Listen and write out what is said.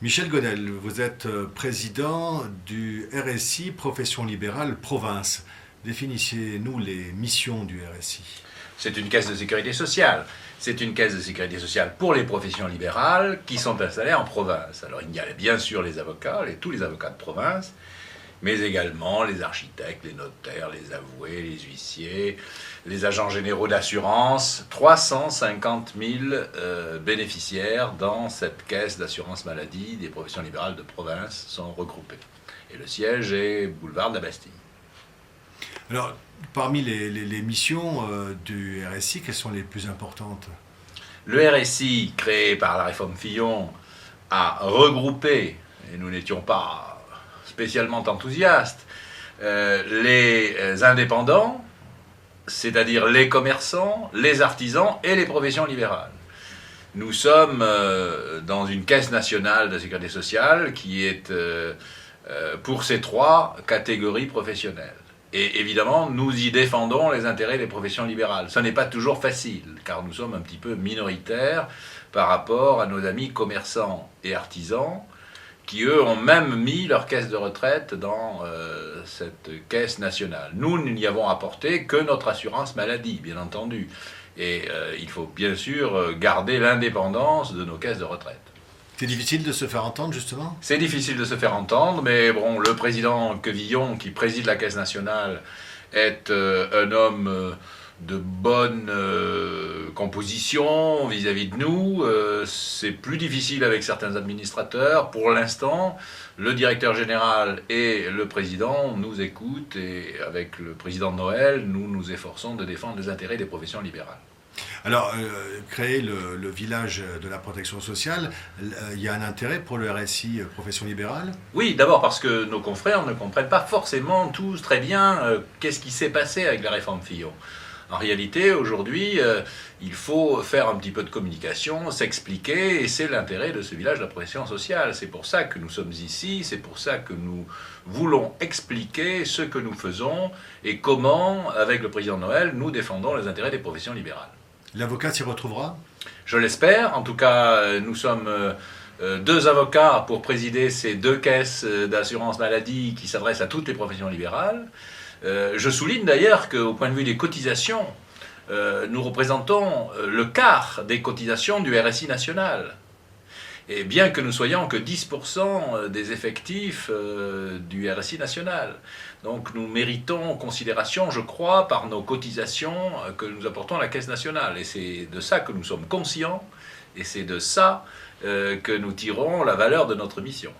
Michel Godel, vous êtes président du RSI Profession Libérale Province. Définissez-nous les missions du RSI. C'est une caisse de sécurité sociale. C'est une caisse de sécurité sociale pour les professions libérales qui sont installées en province. Alors il y a bien sûr les avocats, tous les avocats de province, mais également les architectes, les notaires, les avoués, les huissiers, les agents généraux d'assurance. 350 000 bénéficiaires dans cette caisse d'assurance maladie des professions libérales de province sont regroupés. Et le siège est boulevard de la Bastille. Alors, parmi les missions du RSI, quelles sont les plus importantes? Le RSI, créé par la réforme Fillon, a regroupé, et nous n'étions pas spécialement enthousiastes, les indépendants, c'est-à-dire les commerçants, les artisans et les professions libérales. Nous sommes dans une caisse nationale de sécurité sociale qui est pour ces trois catégories professionnelles. Et évidemment, nous y défendons les intérêts des professions libérales. Ce n'est pas toujours facile, car nous sommes un petit peu minoritaires par rapport à nos amis commerçants et artisans, qui eux ont même mis leur caisse de retraite dans cette caisse nationale. Nous n'y avons apporté que notre assurance maladie, bien entendu. Et il faut bien sûr garder l'indépendance de nos caisses de retraite. C'est difficile de se faire entendre, justement? C'est difficile de se faire entendre, mais bon, le président Quevillon, qui préside la Caisse nationale, est un homme de bonne composition vis-à-vis de nous. C'est plus difficile avec certains administrateurs. Pour l'instant, le directeur général et le président nous écoutent, et avec le président Noël, nous nous efforçons de défendre les intérêts des professions libérales. Alors, créer le village de la protection sociale, il y a un intérêt pour le RSI Profession Libérale? Oui, d'abord parce que nos confrères ne comprennent pas forcément tous très bien qu'est-ce qui s'est passé avec la réforme Fillon. En réalité, aujourd'hui, il faut faire un petit peu de communication, s'expliquer, et c'est l'intérêt de ce village de la protection sociale. C'est pour ça que nous sommes ici, c'est pour ça que nous voulons expliquer ce que nous faisons et comment, avec le président Noël, nous défendons les intérêts des professions libérales. L'avocat s'y retrouvera? Je l'espère. En tout cas, nous sommes deux avocats pour présider ces deux caisses d'assurance maladie qui s'adressent à toutes les professions libérales. Je souligne d'ailleurs qu'au point de vue des cotisations, nous représentons le quart des cotisations du RSI national. Et bien que nous soyons que 10% des effectifs du RSI national. Donc nous méritons considération, je crois, par nos cotisations que nous apportons à la Caisse nationale. Et c'est de ça que nous sommes conscients, et c'est de ça que nous tirons la valeur de notre mission.